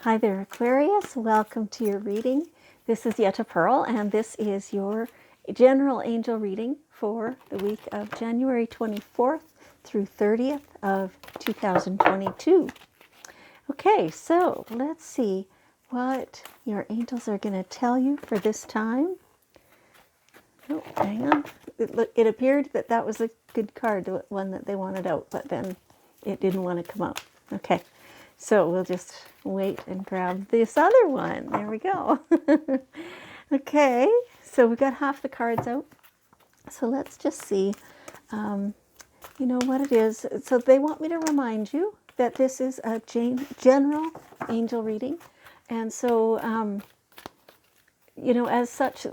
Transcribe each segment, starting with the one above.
Hi there, Aquarius. Welcome to your reading. This is Yetta Pearl, and this is your general angel reading for the week of January 24th through 30th of 2022. Okay, so let's see what your angels are going to tell you for this time. Oh, hang on. It appeared that that was a good card, the one that they wanted out, but then it didn't want to come out. Okay. So we'll just wait and grab this other one. There we go. Okay, so we got half the cards out. So let's just see, what it is. So they want me to remind you that this is a general angel reading. And so, as such,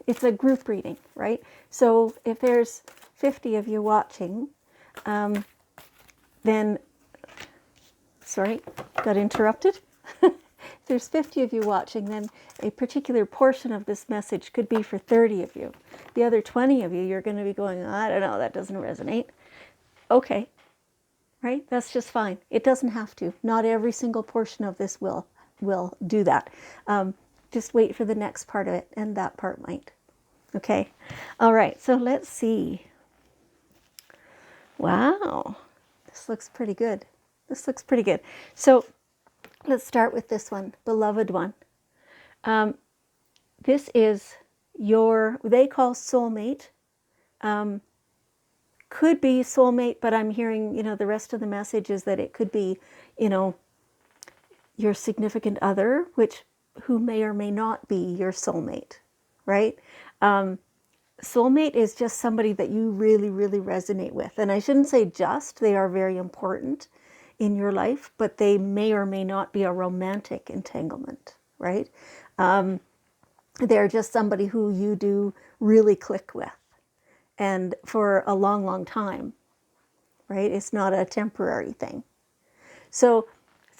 it's a group reading, right? So if there's 50 of you watching, then sorry, got interrupted. If there's 50 of you watching, then a particular portion of this message could be for 30 of you. The other 20 of you, you're going to be going, I don't know, that doesn't resonate. Okay, right? That's just fine. It doesn't have to. Not every single portion of this will do that. Just wait for the next part of it, and that part might. Okay? All right, so let's see. Wow, this looks pretty good. This looks pretty good. So let's start with this one, beloved one. This is they call soulmate. Could be soulmate, but I'm hearing, the rest of the message is that it could be, your significant other, who may or may not be your soulmate, right? Soulmate is just somebody that you really, really resonate with. And I shouldn't say just, they are very important in your life, but they may or may not be a romantic entanglement, right? They're just somebody who you do really click with, and for a long, long time, right? It's not a temporary thing. So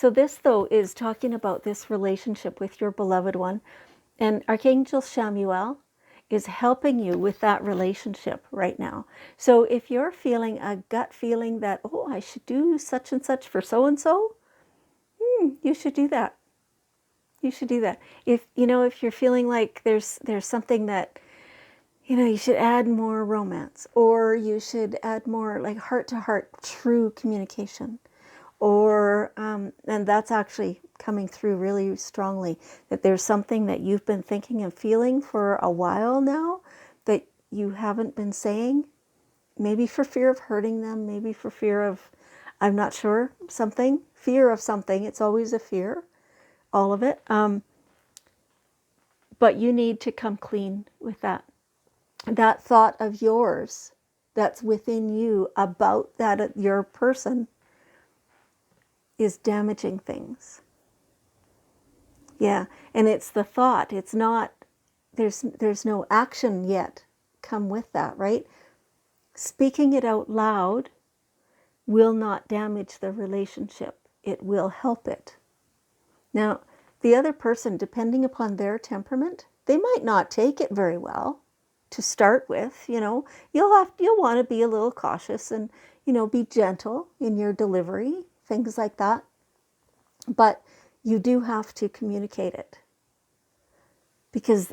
this, though, is talking about this relationship with your beloved one, and Archangel Chamuel is helping you with that relationship right now. So if you're feeling a gut feeling that, oh, I should do such and such for so-and-so, you should do that. You should do that. If you're feeling like there's something that, you should add more romance, or you should add more like heart-to-heart true communication, or, and that's actually coming through really strongly, that there's something that you've been thinking and feeling for a while now that you haven't been saying, maybe for fear of hurting them, maybe for fear of, I'm not sure, fear of something. It's always a fear, all of it. But you need to come clean with that. That thought of yours that's within you about that your person is damaging things. Yeah, and it's the thought. It's not, there's no action yet come with that, right? Speaking it out loud will not damage the relationship. It will help it. Now, the other person, depending upon their temperament, they might not take it very well to start with. You'll want to be a little cautious and, be gentle in your delivery, things like that. But you do have to communicate it, because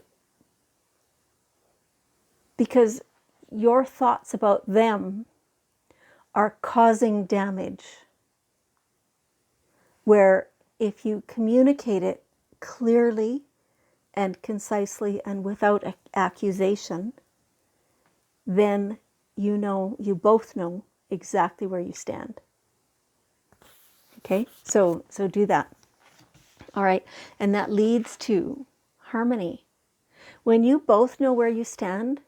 your thoughts about them are causing damage, where if you communicate it clearly and concisely and without accusation, then you both know exactly where you stand. Okay, so do that. All right, and that leads to harmony. When you both know where you stand,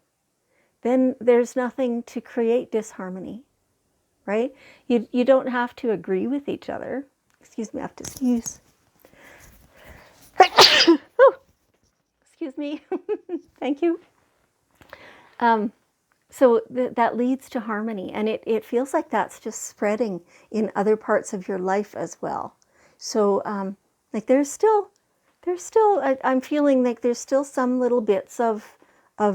then there's nothing to create disharmony, right? You don't have to agree with each other. Excuse me, I have to sneeze. Oh, excuse me. Thank you. So that leads to harmony, and it feels like that's just spreading in other parts of your life as well. So like there's still I'm feeling like there's still some little bits of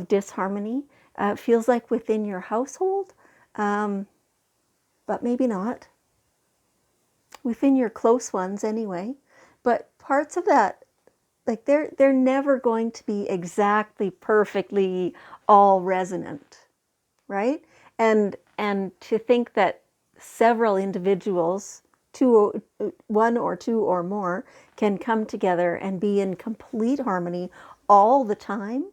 disharmony. It feels like within your household, but maybe not. Within your close ones anyway. but parts of that, like they're never going to be exactly perfectly all resonant, right? And to think that several individuals, one or two or more, can come together and be in complete harmony all the time,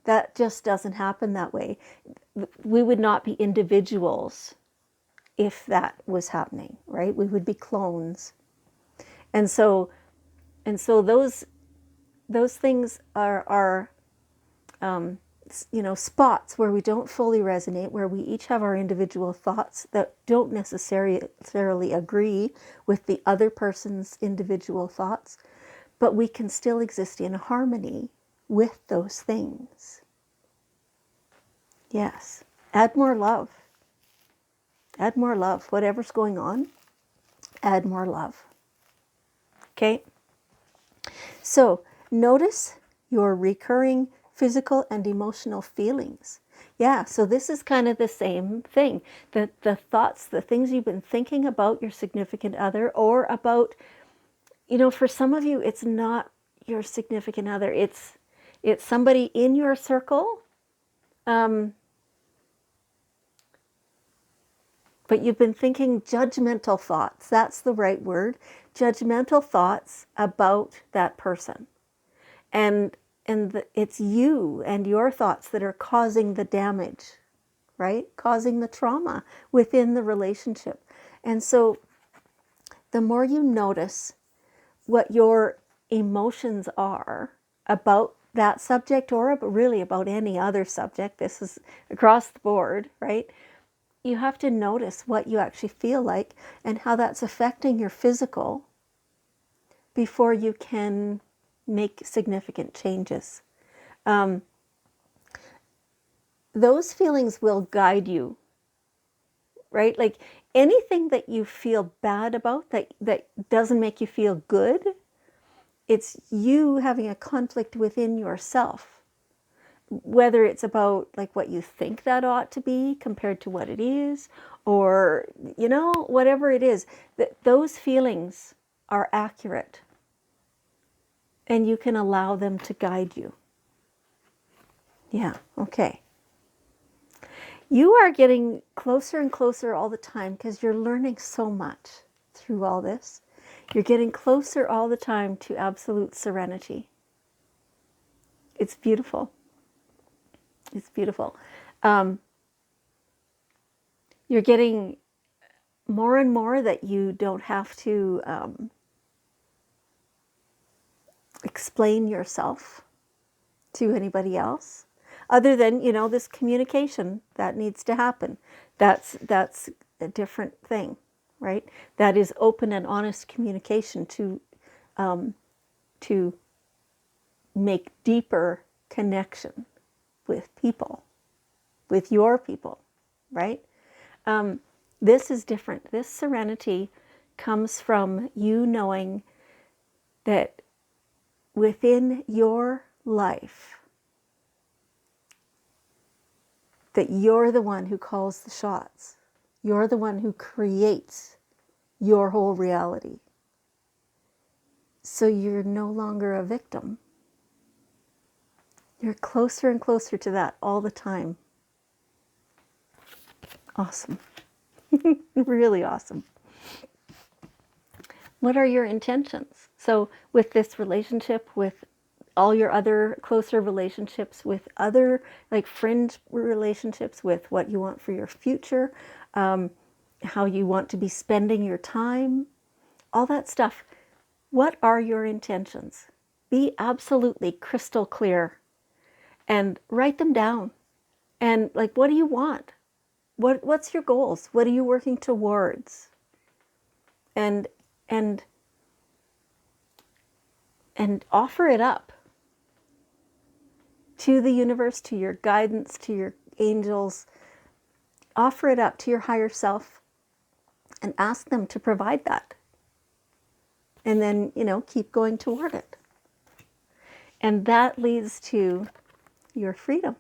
that just doesn't happen that way. We would not be individuals if that was happening, right? We would be clones. And so those things are spots where we don't fully resonate, where we each have our individual thoughts that don't necessarily agree with the other person's individual thoughts, but we can still exist in harmony with those things. Yes. Add more love. Add more love. Whatever's going on, add more love. Okay? So notice your recurring physical and emotional feelings. Yeah, so this is kind of the same thing. The thoughts, the things you've been thinking about your significant other, or about, for some of you, it's not your significant other. It's somebody in your circle, but you've been thinking judgmental thoughts. That's the right word. Judgmental thoughts about that person. And it's you and your thoughts that are causing the damage, right? Causing the trauma within the relationship. And so the more you notice what your emotions are about that subject, or really about any other subject, this is across the board, right? You have to notice what you actually feel like and how that's affecting your physical before you can make significant changes. Those feelings will guide you, right? Like anything that you feel bad about, that doesn't make you feel good, it's you having a conflict within yourself. Whether it's about like what you think that ought to be compared to what it is, or, whatever it is, those feelings are accurate. And you can allow them to guide you. Yeah, okay. You are getting closer and closer all the time because you're learning so much through all this. You're getting closer all the time to absolute serenity. It's beautiful. It's beautiful. You're getting more and more that you don't have to explain yourself to anybody else, other than this communication that needs to happen. That's a different thing, right? That is open and honest communication to make deeper connection with people, with your people, right? This is different. This serenity comes from you knowing that within your life, that you're the one who calls the shots. You're the one who creates your whole reality. So you're no longer a victim. You're closer and closer to that all the time. Awesome. Really awesome. What are your intentions? So with this relationship, with all your other closer relationships, with other like fringe relationships, with what you want for your future, how you want to be spending your time, all that stuff. What are your intentions? Be absolutely crystal clear and write them down. And like, what do you want? What's your goals? What are you working towards? And offer it up to the universe, to your guidance, to your angels. Offer it up to your higher self and ask them to provide that. And then, keep going toward it. And that leads to your freedom.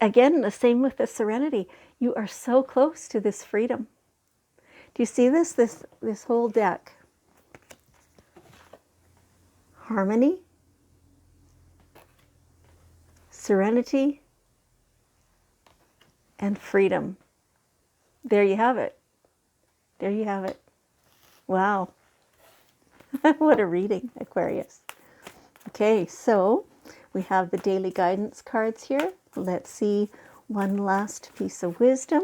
Again, the same with the serenity. You are so close to this freedom. Do you see this? This whole deck. harmony, serenity, and freedom. There you have it. There you have it. Wow. What a reading, Aquarius. Okay, so we have the daily guidance cards here. Let's see one last piece of wisdom.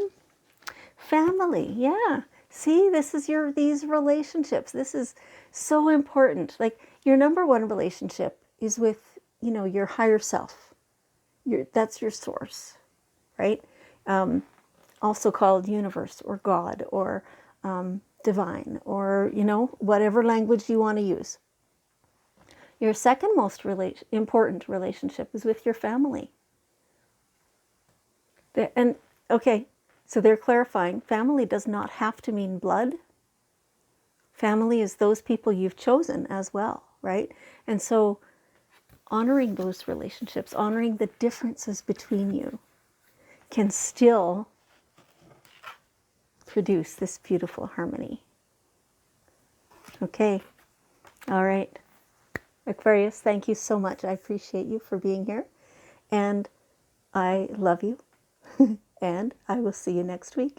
Family, yeah. See, this is these relationships. This is so important. Like your number one relationship is with, your higher self. That's your source, right? Also called universe or God or divine or, whatever language you want to use. Your second most important relationship is with your family. And okay, so they're clarifying family does not have to mean blood. Family is those people you've chosen as well, right? And so honoring those relationships, honoring the differences between you can still produce this beautiful harmony. Okay, all right. Aquarius, thank you so much. I appreciate you for being here. And I love you. And I will see you next week.